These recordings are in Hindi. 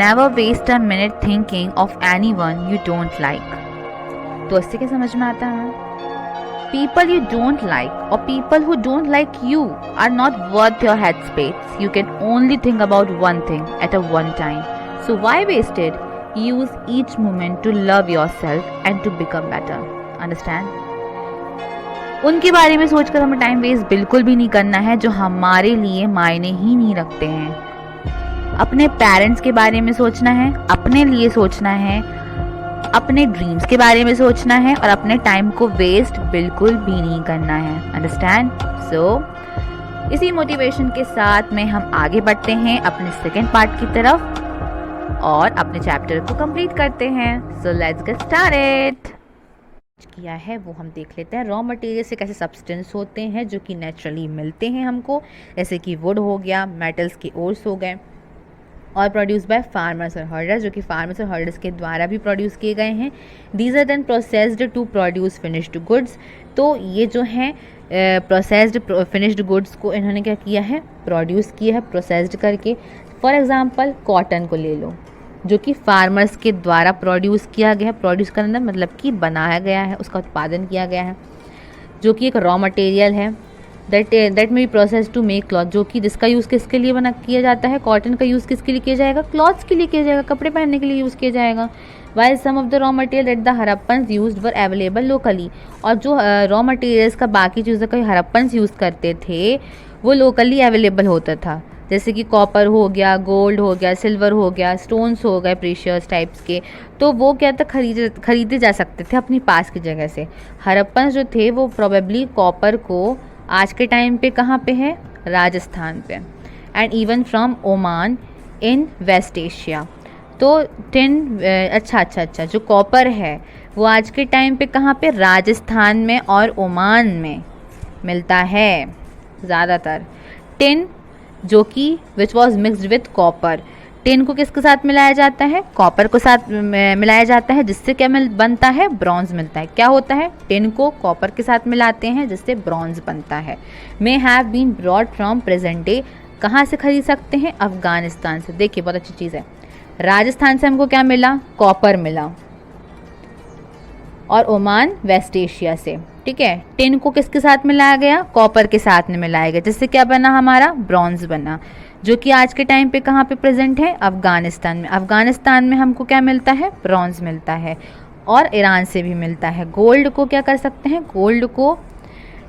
Never waste a minute thinking of any one you don't like. तो इससे क्या समझ में आता है? पीपल यू डोंट लाइक और people who don't like you are not worth your head space. You can only think about one thing at a one time. So why wasted? Use each moment to love your self and to become better. Understand? उनके बारे में सोचकर हमें टाइम वेस्ट बिल्कुल भी नहीं करना है जो हमारे लिए मायने ही नहीं रखते हैं। अपने पेरेंट्स के बारे में सोचना है, अपने लिए सोचना है, अपने ड्रीम्स के बारे में सोचना है और अपने टाइम को वेस्ट बिल्कुल भी नहीं करना है। अंडरस्टैंड? सो इसी मोटिवेशन के साथ में हम आगे बढ़ते हैं अपने सेकेंड पार्ट की तरफ और अपने चैप्टर को कंप्लीट करते हैं। So let's get started. किया है वो हम देख लेते हैं। रॉ मटेरियल से कैसे सब्सटेंस होते हैं जो कि नेचुरली मिलते हैं हमको, जैसे कि वुड हो गया, मेटल्स के ओर्स हो गए, और प्रोड्यूस बाय फार्मर्स और हर्डर्स, जो कि फार्मर्स और हर्डर्स के द्वारा भी प्रोड्यूस किए गए हैं। These are then processed to produce finished goods. तो ये जो हैं प्रोसेस्ड फिनिश्ड गुड्स को इन्होंने क्या किया है? प्रोड्यूस किया है प्रोसेस्ड करके। फॉर एग्जांपल कॉटन को ले लो, जो कि फार्मर्स के द्वारा प्रोड्यूस किया गया है। प्रोड्यूस करना मतलब कि बनाया गया है, उसका उत्पादन किया गया है, जो कि एक रॉ मटेरियल है। That may be process to make cloth, जो कि जिसका यूज़ किसके लिए बना किया जाता है? कॉटन का यूज़ किसके लिए किया जाएगा? क्लॉथ्स के लिए किया जाएगा, कपड़े पहनने के लिए यूज़ किया जाएगा। While some of the raw material that the Harappans used were available locally, और जो रॉ मटेरियल्स का बाकी चीज़ों का हड़प्पन्स यूज़ करते थे वो लोकली अवेलेबल होता था, जैसे कि कॉपर हो गया, गोल्ड हो गया, सिल्वर हो गया, स्टोन्स हो गए प्रीशियस टाइप्स के। तो वो क्या था? खरीदे जा सकते थे अपनी पास की जगह से। हड़प्पन जो थे वो प्रोबेबली कॉपर को आज के टाइम पे कहाँ पे है? राजस्थान पे, and even from Oman in West Asia. तो अच्छा, जो कॉपर है वो आज के टाइम पे कहाँ पे? राजस्थान में और ओमान में मिलता है ज़्यादातर। टिन, जो कि which was mixed with copper. Tin को किसके साथ मिलाया जाता है? कॉपर को साथ मिलाया जाता है, जिससे क्या बनता है? ब्रॉन्ज मिलता है। क्या होता है? टिन को कॉपर के साथ मिलाते हैं जिससे ब्रॉन्ज बनता है। May have been brought from present day. कहाँ से खरीद सकते हैं? अफगानिस्तान से। देखिए बहुत अच्छी चीज़ है। राजस्थान से हमको क्या मिला? कॉपर मिला, और ओमान वेस्ट एशिया से। ठीक है। टिन को किसके साथ मिलाया गया? कॉपर के साथ में मिलाया गया, जिससे क्या बना? हमारा ब्रॉन्ज बना, जो कि आज के टाइम पे कहाँ पे प्रेजेंट है? अफगानिस्तान में। अफगानिस्तान में हमको क्या मिलता है? ब्रॉन्ज मिलता है, और ईरान से भी मिलता है। गोल्ड को क्या कर सकते हैं? गोल्ड को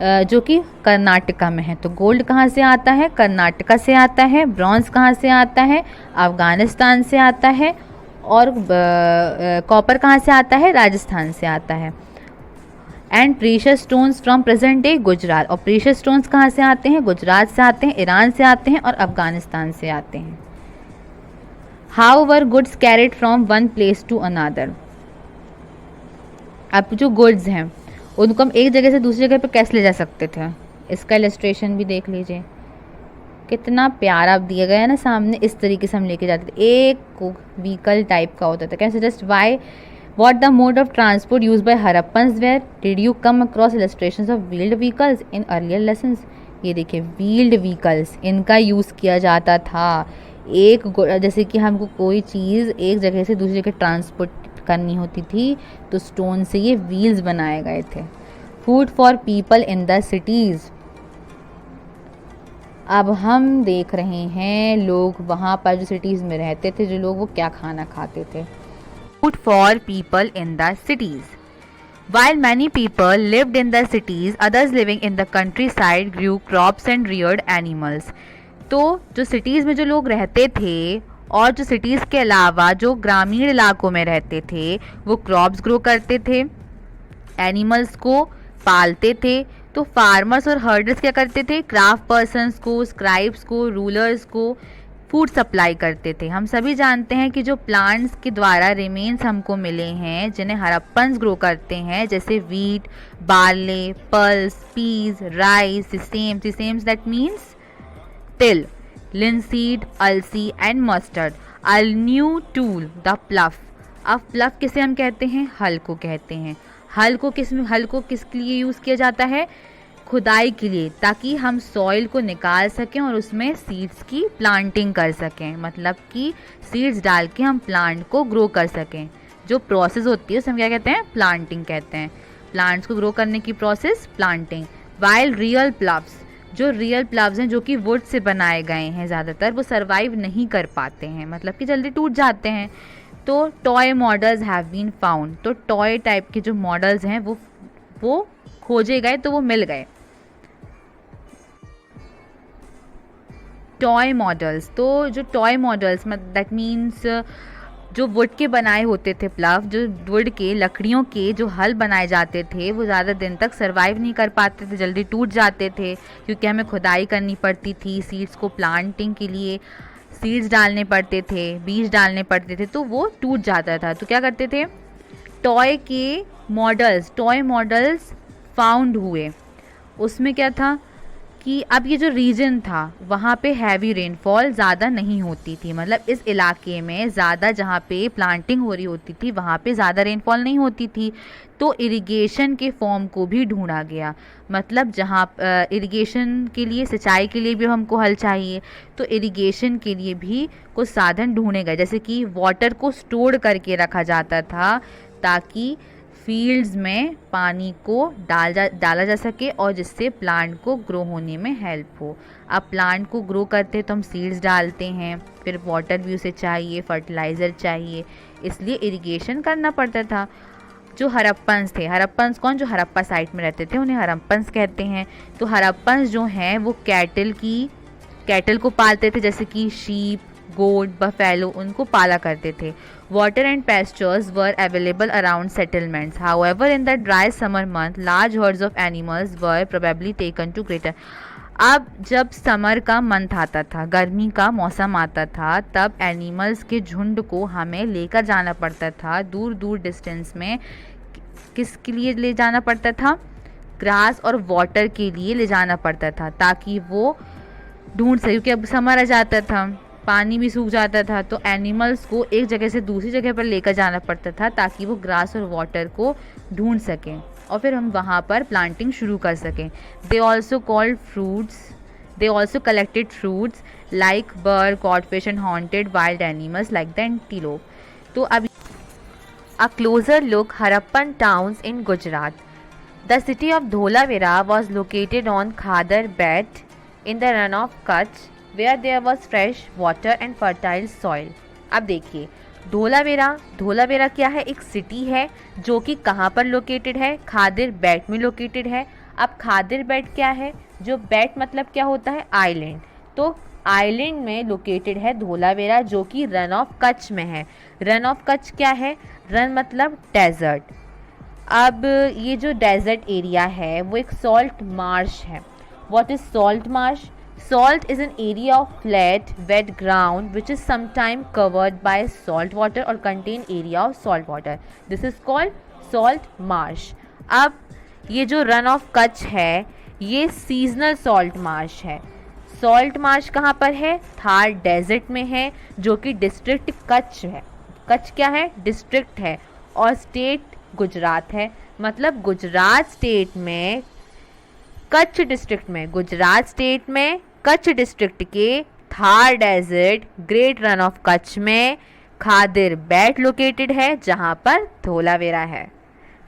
जो कि कर्नाटका में है, तो गोल्ड कहाँ से आता है? कर्नाटका से आता है। ब्रॉन्ज कहाँ से आता है? अफगानिस्तान से आता है। और कॉपर कहाँ से आता है? राजस्थान से आता है। And precious stones from present day Gujarat, और प्रीशियस स्टोन्स कहाँ से आते हैं? गुजरात से आते हैं, ईरान से आते हैं और अफगानिस्तान से आते हैं। How were goods carried from one place to another. अब जो गुड्स हैं उनको हम एक जगह से दूसरी जगह पे कैसे ले जा सकते थे? इसका इलस्ट्रेशन भी देख लीजिए, कितना प्यारा दिया गया है ना सामने। इस तरीके से हम लेके जाते थे। एक व्हीकल टाइप का होता था। Can suggest why what the mode of transport used by Harappans were? Did you come across illustrations of wheeled vehicles in earlier lessons? ये देखिए wheeled vehicles, इनका यूज़ किया जाता था। जैसे कि हमको कोई चीज़ एक जगह से दूसरी जगह ट्रांसपोर्ट करनी होती थी तो स्टोन से ये व्हील्स बनाए गए थे। Food for people in the cities. अब हम देख रहे हैं लोग वहाँ पर जो सिटीज़ में रहते थे, जो लोग वो क्या खाना खाते थे। Food for people in the cities. While many people lived in the cities, others living in the countryside grew crops and reared animals. तो जो सिटीज़ में जो लोग रहते थे और जो सिटीज़ के अलावा जो ग्रामीण इलाकों में रहते थे वो क्रॉप्स ग्रो करते थे, एनिमल्स को पालते थे। तो फार्मर्स और हर्डर्स क्या करते थे? क्राफ्ट पर्सन्स को, स्क्राइब्स को, रूलर्स को फूड सप्लाई करते थे। हम सभी जानते हैं कि जो प्लांट्स के द्वारा रिमेन्स हमको मिले हैं जिन्हें हड़प्पन्स ग्रो करते हैं, जैसे wheat, barley, pulse, peas, rice, sesames that means तिल, लिनसीड, अलसी and mustard. A new tool the plough. अब प्लफ किसे हम कहते हैं? हल को कहते हैं। हल को किसके लिए यूज़ किया जाता है? खुदाई के लिए, ताकि हम सॉइल को निकाल सकें और उसमें सीड्स की प्लांटिंग कर सकें, मतलब कि सीड्स डाल के हम प्लांट को ग्रो कर सकें। जो प्रोसेस होती है उसे हम क्या कहते हैं, प्लांटिंग कहते हैं। प्लांट्स को ग्रो करने की प्रोसेस प्लांटिंग। वाइल रियल प्लव्स, जो रियल प्लव्स हैं जो कि वुड से बनाए गए हैं ज़्यादातर, वो सर्वाइव नहीं कर पाते हैं, मतलब कि जल्दी टूट जाते हैं। तो toy models have been found, तो टॉय टाइप के जो मॉडल्स हैं वो खोजे गए, तो वो मिल गए। टॉय मॉडल्स, तो जो टॉय मॉडल्स दैट मीन्स जो वुड के बनाए होते थे प्लव, जो वुड के लकड़ियों के जो हल बनाए जाते थे वो ज़्यादा दिन तक सरवाइव नहीं कर पाते थे, जल्दी टूट जाते थे, क्योंकि हमें खुदाई करनी पड़ती थी सीड्स को प्लांटिंग के लिए, सीड्स डालने पड़ते थे, बीज डालने पड़ते थे, तो वो टूट जाता था। तो क्या करते थे, टॉय मॉडल्स फाउंड हुए। उसमें क्या था कि अब ये जो रीजन था वहाँ पे हैवी रेनफॉल ज़्यादा नहीं होती थी, मतलब इस इलाके में ज़्यादा जहाँ पे प्लांटिंग हो रही होती थी वहाँ पे ज़्यादा रेनफॉल नहीं होती थी। तो इरिगेशन के फॉर्म को भी ढूंढा गया, मतलब जहाँ इरिगेशन के लिए, सिंचाई के लिए भी हमको हल चाहिए, तो इरिगेशन के लिए भी कुछ साधन ढूंढे गए, जैसे कि वाटर को स्टोर करके रखा जाता था ताकि फील्ड्स में पानी को डाला जा सके और जिससे प्लांट को ग्रो होने में हेल्प हो। अब प्लांट को ग्रो करते तो हम सीड्स डालते हैं, फिर वाटर भी उसे चाहिए, फर्टिलाइज़र चाहिए, इसलिए इरिगेशन करना पड़ता था। जो हड़प्पन्स थे, हड़प्पन्स कौन, जो हड़प्पा साइट में रहते थे उन्हें हड़प्पन्स कहते हैं। तो हड़प्पन्स जो हैं वो कैटल को पालते थे, जैसे कि शीप, गोट, बफेलो, उनको पाला करते थे। Water and pastures were available around settlements, however in the dry summer month large herds of animals were probably taken to greater. अब जब समर का मंथ आता था, गर्मी का मौसम आता था, तब एनिमल्स के झुंड को हमें लेकर जाना पड़ता था दूर दूर डिस्टेंस में। किसके लिए ले जाना पड़ता था, ग्रास और वाटर के लिए ले जाना पड़ता था, ताकि वो ढूंढ सके, क्योंकि अब समर आ जाता था, पानी भी सूख जाता था, तो एनिमल्स को एक जगह से दूसरी जगह पर लेकर जाना पड़ता था ताकि वो ग्रास और वाटर को ढूंढ सकें और फिर हम वहाँ पर प्लांटिंग शुरू कर सकें। They also collected fruits like ber, caught fish and hunted wild animals like the antelope. तो अब a closer look, Harappan towns in Gujarat. The city of Dholavira was located on Khadar belt in the run of Kutch, where there was fresh water and fertile soil. अब देखिए, धोलावेरा क्या है, एक सिटी है जो कि कहाँ पर लोकेटेड है, खादिर बेट में लोकेटेड है। अब खादिर बेट क्या है, जो बेट मतलब क्या होता है, आइलैंड, तो आइलैंड में लोकेटेड है धोलावेरा, जो कि रन ऑफ कच्छ में है। रन ऑफ कच्छ क्या है, रन मतलब डेजर्ट। अब ये जो डेजर्ट एरिया है वो एक सॉल्ट मार्श है। What is salt Marsh? Salt is an area of flat, wet ground which is sometimes covered by salt water or contain area of salt water. This is called salt marsh. अब ये जो रन ऑफ कच्छ है ये सीजनल सॉल्ट मार्श है। सॉल्ट मार्श कहाँ पर है? थार डेजर्ट में है, जो कि डिस्ट्रिक्ट कच्छ है। कच्छ क्या है? डिस्ट्रिक्ट है, और स्टेट गुजरात है। मतलब गुजरात स्टेट में कच्छ डिस्ट्रिक्ट में, गुजरात स्टेट में कच्छ डिस्ट्रिक्ट के Thar desert Great Rann of Kutch में खादिर बेट लोकेटेड है, जहाँ पर धोलावेरा है।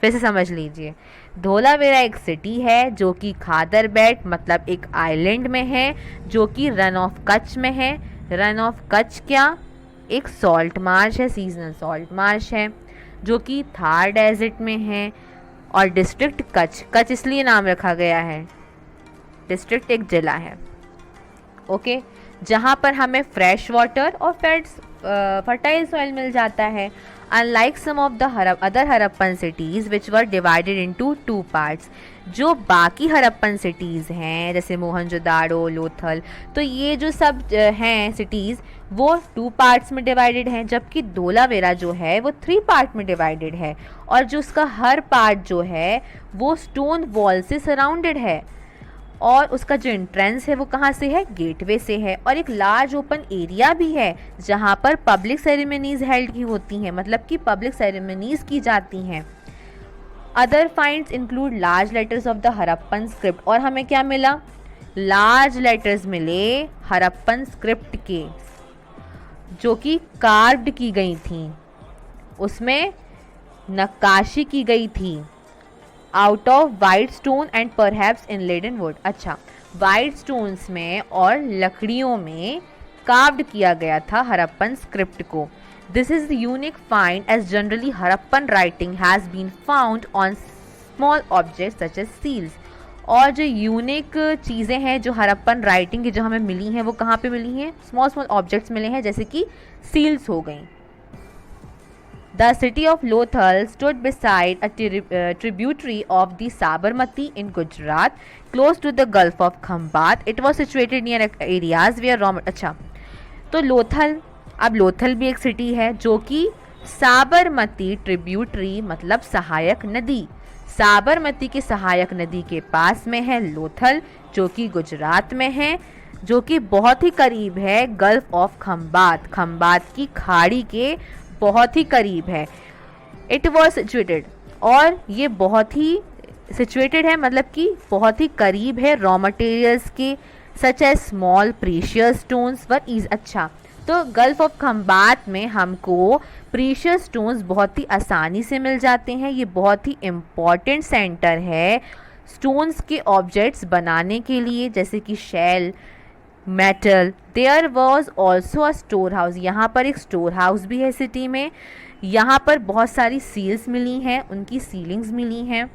फिर से समझ लीजिए, धोलावेरा एक सिटी है जो कि खादर बेट मतलब एक आइलैंड में है, जो कि रन ऑफ कच्छ में है। रन ऑफ कच्छ क्या? एक सॉल्ट मार्श है, सीजनल सॉल्ट मार्श है, जो कि थार डेजर्ट में है। और डिस्ट्रिक्ट कच्छ, कच्छ इसलिए नाम रखा गया है, डिस्ट्रिक्ट एक जिला है, ओके, जहाँ पर हमें फ्रेश वाटर और फर्टाइल सॉइल मिल जाता है। Unlike some of the other Harappan cities which were divided into 2 parts, जो बाकी हड़प्पन सिटीज़ हैं जैसे मोहनजोदाड़ो, लोथल, तो ये जो सब हैं सिटीज़ वो 2 पार्ट्स में डिवाइडेड हैं, जबकि धोलावेरा जो है वो 3 पार्ट में डिवाइडेड है, और जो उसका हर पार्ट जो है वो स्टोन वॉल से सराउंडेड है, और उसका जो एंट्रेंस है वो कहाँ से है? गेटवे से है। और एक लार्ज ओपन एरिया भी है जहाँ पर पब्लिक सेरेमनीज़ हेल्ड की होती हैं, मतलब कि पब्लिक सेरेमनीज़ की जाती हैं। Other finds include large letters of the Harappan script, और हमें क्या मिला, लार्ज लेटर्स मिले हरप्पन स्क्रिप्ट के जो कि कार्व्ड की गई थी, उसमें नक्काशी की गई थी, out of white stone and perhaps inlaid in wood. अच्छा, वाइट स्टोन्स में और लकड़ियों में कार्व्ड किया गया था हरप्पन स्क्रिप्ट को। This is unique find as generally Harappan writing has been found on small objects such as seals. और जो यूनिक चीज़ें हैं जो हरप्पन राइटिंग की जो हमें मिली हैं वो कहाँ पे मिली हैं, स्मॉल स्मॉल ऑब्जेक्ट्स मिले हैं जैसे कि सील्स हो गई। The city of Lothal stood beside a tributary of the Sabarmati in Gujarat, close to the Gulf of Khambat. It was situated near areas where अच्छा, तो लोथल, अब लोथल भी एक सिटी है जो कि साबरमती ट्रिब्यूटरी मतलब सहायक नदी, साबरमती की सहायक नदी के पास में है लोथल, जो कि गुजरात में है, जो कि बहुत ही करीब है गल्फ ऑफ खम्बात, खम्बात की खाड़ी के बहुत ही करीब है। इट वॉज सिचुएटेड, और ये बहुत ही सिचुएटेड है मतलब कि बहुत ही करीब है रॉ मटेरियल्स के, such as small precious stones were is. अच्छा, तो गल्फ ऑफ खम्बात में हमको प्रीशियस स्टोन्स बहुत ही आसानी से मिल जाते हैं। ये बहुत ही इम्पॉर्टेंट सेंटर है स्टोन्स के ऑब्जेक्ट्स बनाने के लिए, जैसे कि shell, metal. There was also a store house, यहाँ पर एक स्टोर हाउस भी है सिटी में। यहाँ पर बहुत सारी सील्स मिली हैं, उनकी सीलिंग्स मिली हैं,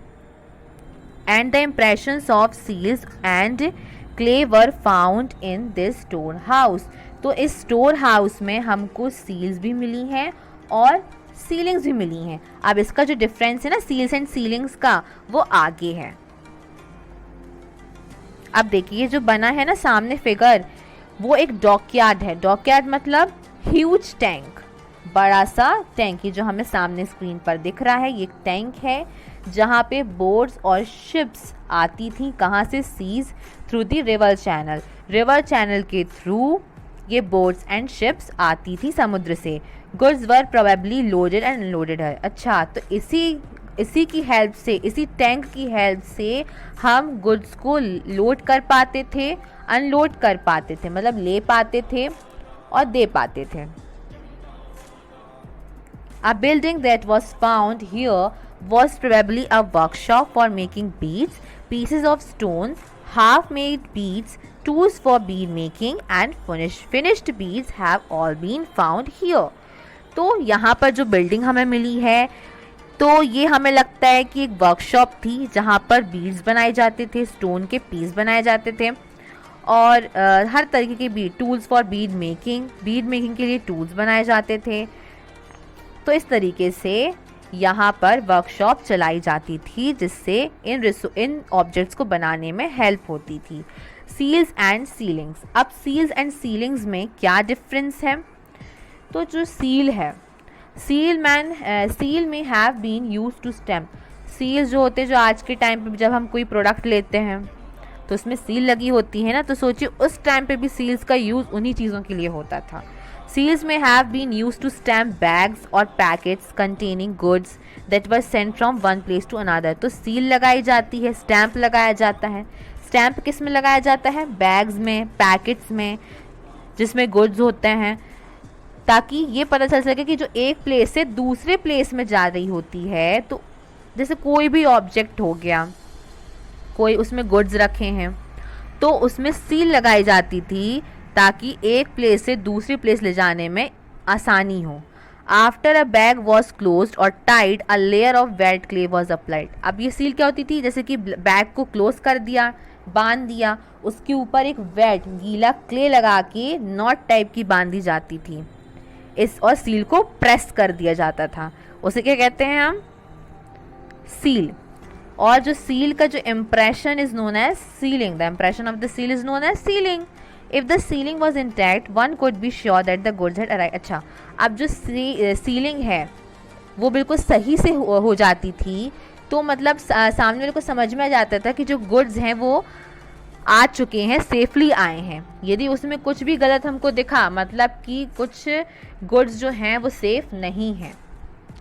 and the impressions of seals and clay were found in this store house. तो इस स्टोर हाउस में हमको सील्स भी मिली हैं और सीलिंग्स भी मिली हैं। अब इसका जो डिफरेंस है ना सील्स एंड सीलिंग्स का, वो आगे है। अब देखिए जो बना है ना सामने फिगर, वो एक डॉकयार्ड है। डॉकयार्ड मतलब ह्यूज टैंक, बड़ा सा टैंक। ये जो हमें सामने स्क्रीन पर दिख रहा है ये एक टैंक है जहाँ पे बोट्स और शिप्स आती थी, कहाँ से, seas through the river channel. River channel के थ्रू ये बोट्स एंड शिप्स आती थी समुद्र से। Goods were probably loaded and unloaded है। अच्छा, तो इसी की हेल्प से, इसी टैंक की हेल्प से हम गुड्स को लोड कर पाते थे, अनलोड कर पाते थे, मतलब ले पाते थे और दे पाते थे। A building that was found here was probably a workshop for making beads, pieces of stone, half-made beads, tools for bead making and finished beads have all been found here. तो यहाँ पर जो बिल्डिंग हमें मिली है तो ये हमें लगता है कि एक वर्कशॉप थी जहाँ पर बीड्स बनाए जाते थे, स्टोन के पीस बनाए जाते थे और हर तरीके के Beed, tools for bead making के लिए टूल्स बनाए जाते थे। तो इस तरीके से यहाँ पर वर्कशॉप चलाई जाती थी जिससे इन ऑब्जेक्ट्स को बनाने में हेल्प होती थी। Seals and sealings. अब सील्स एंड सीलिंग्स में क्या डिफरेंस है? तो जो सील है, सील में have been use to stamp. Seals जो होते हैं, जो आज के टाइम पे जब हम कोई प्रोडक्ट लेते हैं तो उसमें सील लगी होती है ना, तो सोचिए उस टाइम पे भी सील्स का यूज़ उन्हीं चीज़ों के लिए होता था। Seals may have been used to stamp bags or packets containing goods that were sent from one place to another. तो सील लगाई जाती है, स्टैम्प लगाया जाता है। स्टैम्प किस में लगाया जाता है? बैग्स में, पैकेट्स में, जिसमें गुड्स होते हैं, ताकि ये पता चल सके कि जो एक प्लेस से दूसरे प्लेस में जा रही होती है, तो जैसे कोई भी ऑब्जेक्ट हो गया, कोई उसमें गुड्स रखे हैं तो उसमें सील लगाई जाती थी ताकि एक प्लेस से दूसरी प्लेस ले जाने में आसानी हो। After a bag was closed और tied a layer of wet clay was applied. अब ये सील क्या होती थी? जैसे कि बैग को क्लोज कर दिया, बांध दिया, उसके ऊपर एक वेट गीला क्ले लगा के नॉट टाइप की बांधी जाती थी और सील को प्रेस कर दिया जाता था। उसे क्या कहते हैं हम? सील। और जो सील का जो impression is known as sealing. The impression of the seal is known as sealing. If the sealing was intact, one could be sure that the goods had arrived. अच्छा, अब जो सीलिंग है वो बिल्कुल सही से हो जाती थी तो मतलब सामने वाले को समझ में आ जाता था कि जो गुड्स हैं वो आ चुके हैं, सेफली आए हैं। यदि उसमें कुछ भी गलत हमको दिखा, मतलब कि कुछ गुड्स जो हैं वो सेफ नहीं हैं।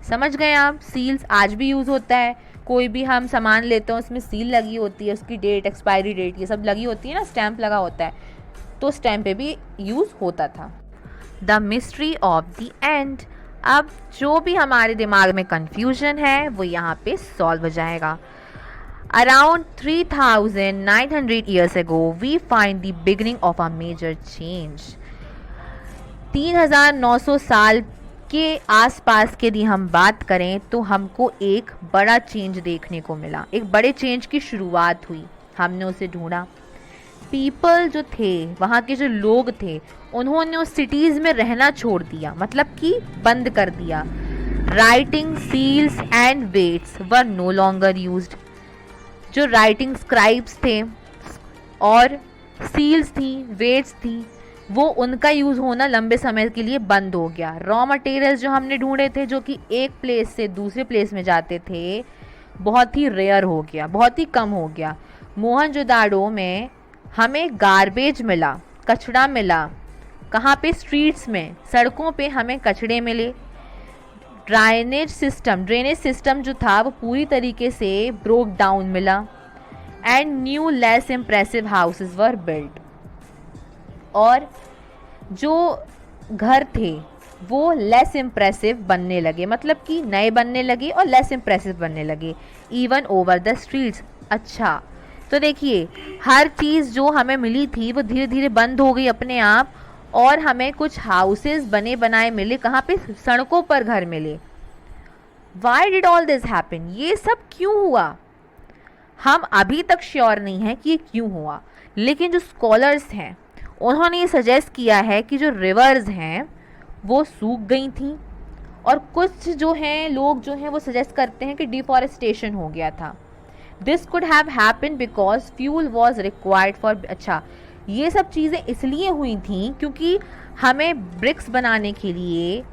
समझ गए आप? सील्स आज भी यूज़ होता है, कोई भी हम सामान लेते हैं उसमें सील लगी होती है, उसकी डेट, एक्सपायरी डेट, ये सब लगी होती है ना, स्टैम्प लगा होता है, तो स्टैम्प पे भी यूज़ होता था। The mystery of the end. अब जो भी हमारे दिमाग में कन्फ्यूजन है वो यहाँ पे सॉल्व हो जाएगा। Around 3,900 years ago, we find the beginning of a major change. 3,900 साल के आसपास के यदि हम बात करें तो हमको एक बड़ा चेंज देखने को मिला, एक बड़े चेंज की शुरुआत हुई। हमने उसे ढूंढा। पीपल जो थे, वहाँ के जो लोग थे, उन्होंने उस सिटीज़ में रहना छोड़ दिया, मतलब कि बंद कर दिया। Writing seals and weights were no longer used. जो राइटिंग स्क्राइब्स थे और सील्स थी, वेट्स थी, वो उनका यूज़ होना लंबे समय के लिए बंद हो गया। रॉ मटेरियल्स जो हमने ढूंढे थे, जो कि एक प्लेस से दूसरे प्लेस में जाते थे, बहुत ही रेयर हो गया, बहुत ही कम हो गया। मोहनजोदाड़ो में हमें गार्बेज मिला, कचरा मिला। कहाँ पे? स्ट्रीट्स में, सड़कों पे हमें कचड़े मिले। ड्रेनेज सिस्टम जो था वो पूरी तरीके से ब्रोक डाउन मिला। And new less impressive houses were built. और जो घर थे वो लेस इम्प्रेसिव बनने लगे, मतलब कि नए बनने लगे और लेस इम्प्रेसिव बनने लगे, इवन ओवर द स्ट्रीट्स। अच्छा, तो देखिए, हर चीज़ जो हमें मिली थी वो धीरे धीरे बंद हो गई अपने आप, और हमें कुछ हाउसेस बने बनाए मिले। कहाँ पे? सड़कों पर घर मिले। Why did all this happen? ये सब क्यों हुआ? हम अभी तक श्योर नहीं है कि ये क्यों हुआ, लेकिन जो स्कॉलर्स हैं उन्होंने ये सजेस्ट किया है कि जो रिवर्स हैं वो सूख गई थी, और कुछ जो हैं लोग जो हैं वो सजेस्ट करते हैं कि डिफॉरेस्टेशन हो गया था। This could have happened because fuel was required for. अच्छा, ये सब चीज़ें इसलिए हुई थी क्योंकि हमें ब्रिक्स बनाने के लिए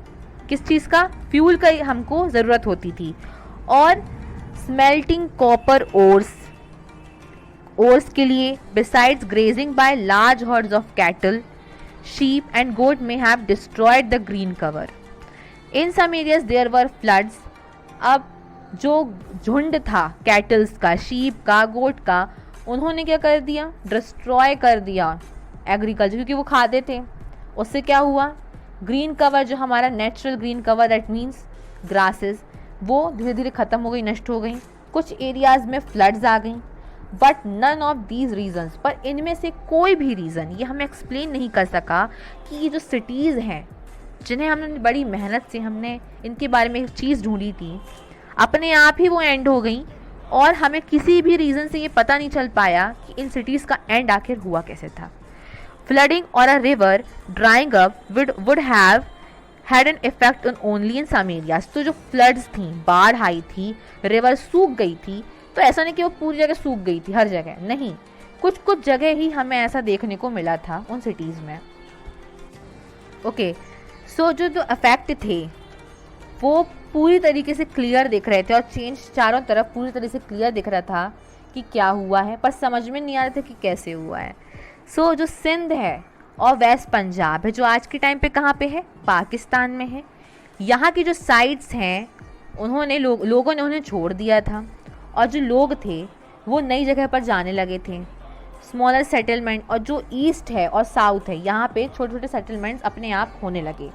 किस चीज़ का? फ्यूल का हमको ज़रूरत होती थी। और स्मेल्टिंग कॉपर ओर्स के लिए। Besides grazing by large herds of cattle, sheep and goat may have destroyed the green cover. In some areas there were floods. अब जो झुंड था कैटल्स का, शीप का, गोट का, उन्होंने क्या कर दिया? डिस्ट्रॉय कर दिया एग्रीकल्चर, क्योंकि वो खाते थे। उससे क्या हुआ? ग्रीन कवर, जो हमारा natural green cover, that means grasses, वो धीरे धीरे ख़त्म हो गई, नष्ट हो गई। कुछ एरियाज़ में फ्लड्स आ गई। But none of these regions, पर इनमें से कोई भी रीज़न ये हमें एक्सप्लेन नहीं कर सका कि ये जो सिटीज़ हैं जिन्हें हमने बड़ी मेहनत से हमने इनके बारे में एक चीज़ ढूंढी थी, अपने आप ही वो एंड हो गई, और हमें किसी भी रीज़न से ये पता नहीं चल पाया कि इन सिटीज़ का एंड आखिर हुआ कैसे था। फ्लडिंग और a river drying up would have had an effect on only in some areas. तो जो फ्लड्स थी, बाढ़ आई थी, रिवर सूख गई थी, तो ऐसा नहीं कि वो पूरी जगह सूख गई थी, हर जगह नहीं, कुछ कुछ जगह ही हमें ऐसा देखने को मिला था उन सिटीज़ में। ओके, सो जो इफेक्ट थे वो पूरी तरीके से क्लियर दिख रहे थे, और चेंज चारों तरफ पूरी तरह से क्लियर दिख रहा था कि क्या हुआ है, पर समझ में नहीं आ रहा था कि कैसे हुआ है। सो जो सिंध है और वेस्ट पंजाब है, जो आज के टाइम पे कहाँ पे है? पाकिस्तान में है। यहाँ की जो साइट्स हैं उन्होंने लोगों ने उन्हें छोड़ दिया था, और जो लोग थे वो नई जगह पर जाने लगे थे। स्मॉलर सेटलमेंट, और जो ईस्ट है और साउथ है, यहाँ पे छोटे छोटे सेटलमेंट्स अपने आप होने लगे।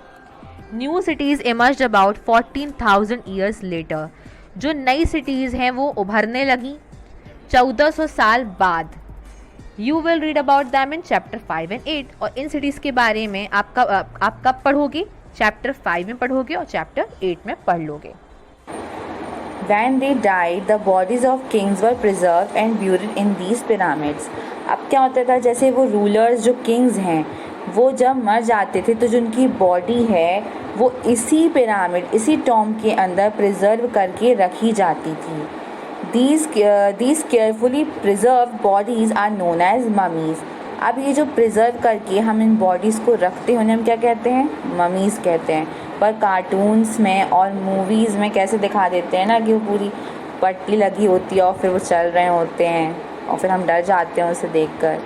New cities emerged about 14,000 years later. जो नई सिटीज़ हैं वो उभरने लगी 1400 साल बाद। You will read about them in chapter 5 and 8। और इन सिटीज़ के बारे में आप कब पढ़ोगे? चैप्टर 5 में पढ़ोगे और चैप्टर 8 में पढ़ लोगे। When they died, the bodies of kings were preserved and buried in these pyramids. अब क्या होता था, जैसे वो रूलर्स जो किंग्स हैं वो जब मर जाते थे तो जो उनकी बॉडी है वो इसी पिरामिड, इसी टॉम के अंदर प्रिजर्व करके रखी जाती थी। These carefully preserved bodies are known as mummies. अब ये जो प्रिजर्व करके हम इन बॉडीज़ को रखते हैं उन्हें हम क्या कहते हैं? ममीज़ कहते हैं। पर कार्टून्स में और मूवीज़ में कैसे दिखा देते हैं ना कि वो पूरी पट्टी लगी होती है और फिर वो चल रहे होते हैं और फिर हम डर जाते हैं उसे देखकर,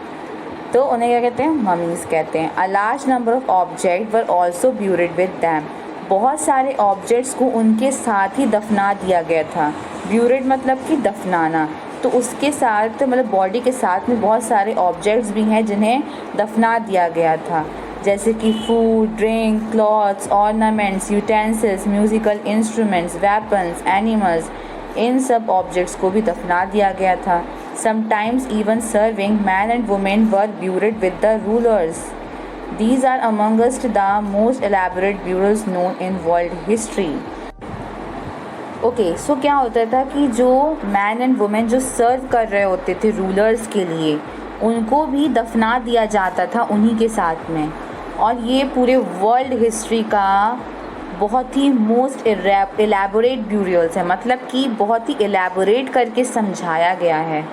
तो उन्हें क्या कहते हैं? ममीज़ कहते हैं। A large number of object were also buried with them. बहुत सारे ऑब्जेक्ट्स को उनके साथ ही दफना दिया गया था। ब्यूरिड मतलब कि दफनाना। तो उसके साथ मतलब बॉडी के साथ में बहुत सारे ऑब्जेक्ट्स भी हैं जिन्हें दफना दिया गया था, जैसे कि food, drink, clothes, ornaments, utensils, musical instruments, weapons, animals, इन सब ऑब्जेक्ट्स को भी दफना दिया गया था। Sometimes even serving man and women were buried with the rulers. These are amongst the most elaborate burials known in world history. Okay, so क्या होता था कि जो मैन एंड वुमेन जो सर्व कर रहे होते थे रूलर्स के लिए, उनको भी दफना दिया जाता था उन्हीं के साथ में। और ये पूरे वर्ल्ड हिस्ट्री का बहुत ही मोस्ट एलैबोरेट ब्यूरियल्स है, मतलब कि बहुत ही एलैबोरेट करके समझाया गया है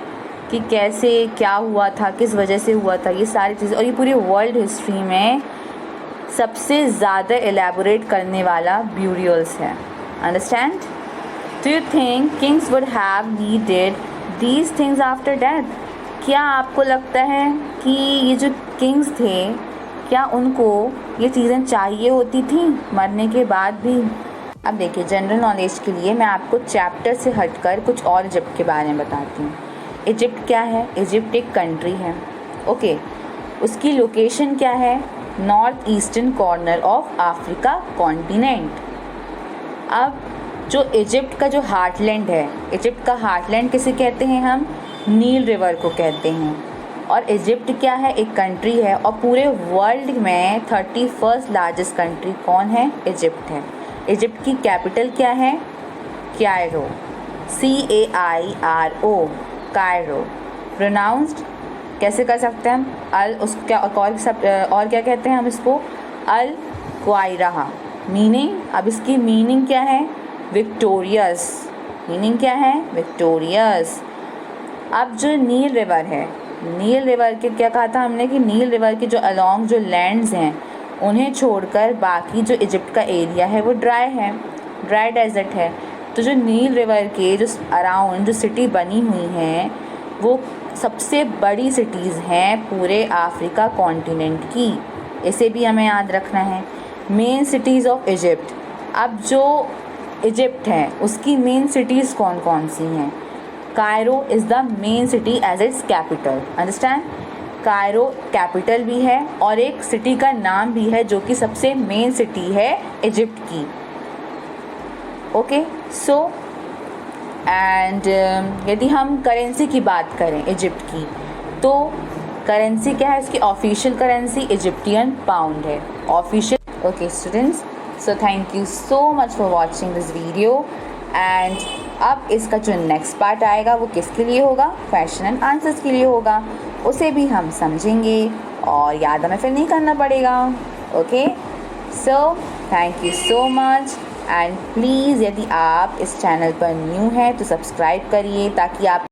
कि कैसे क्या हुआ था, किस वजह से हुआ था, ये सारी चीज़ें। और ये पूरी वर्ल्ड हिस्ट्री में सबसे ज़्यादा एलैबोरेट करने वाला ब्यूरियल्स है। Understand? Do you think Kings would have needed these things after death? क्या आपको लगता है कि ये जो किंग्स थे, क्या उनको ये चीज़ें चाहिए होती थी मरने के बाद भी? अब देखिए, जनरल नॉलेज के लिए मैं आपको चैप्टर से हटकर कुछ और इजिप्ट के बारे में बताती हूँ। इजिप्ट क्या है? इजिप्ट एक कंट्री है। ओके, उसकी लोकेशन क्या है? North eastern corner of Africa continent. अब जो इजिप्ट का जो हार्टलैंड है, इजिप्ट का हार्टलैंड किसे कहते हैं हम? नील रिवर को कहते हैं। और इजिप्ट क्या है? एक कंट्री है। और पूरे वर्ल्ड में 31st लार्जेस्ट कंट्री कौन है? इजिप्ट है। इजिप्ट की कैपिटल क्या है? Cairo, CAIRO, Cairo. प्रोनाउंस्ड कैसे कर सकते हैं हम? अल, उसको क्या और क्या कहते हैं हम इसको? अल क्वाइरा। मीनिंग, अब इसकी मीनिंग क्या है? विक्टोरियस। मीनिंग क्या है? विक्टोरियस। अब जो नील रिवर है, नील रिवर के क्या कहा था हमने कि नील रिवर के जो अलॉन्ग जो लैंड्स हैं उन्हें छोड़कर बाकी जो इजिप्ट का एरिया है वो ड्राई है, ड्राई डेजर्ट है। तो जो नील रिवर के जो अराउंड जो सिटी बनी हुई हैं वो सबसे बड़ी सिटीज़ हैं पूरे अफ्रीका कॉन्टिनेंट की। इसे भी हमें याद रखना है। Main cities of Egypt. अब जो इजिप्ट है उसकी मेन सिटीज़ कौन कौन सी हैं? Cairo is the main city as its capital. Understand? Cairo capital भी है और एक सिटी का नाम भी है जो कि सबसे मेन सिटी है इजिप्ट की। ओके, सो एंड यदि हम करेंसी की बात करें इजिप्ट की, तो करेंसी क्या है? इसकी ऑफिशियल करेंसी इजिप्टियन पाउंड है, official. Okay students, so thank you so much for watching this video. And अब इसका जो नेक्स्ट पार्ट आएगा वो किसके लिए होगा? क्वेश्चन एंड आंसर्स के लिए होगा। उसे भी हम समझेंगे और याद हमें फिर नहीं करना पड़ेगा। Okay, so thank you so much. And please यदि आप इस चैनल पर न्यू हैं तो सब्सक्राइब करिए ताकि आप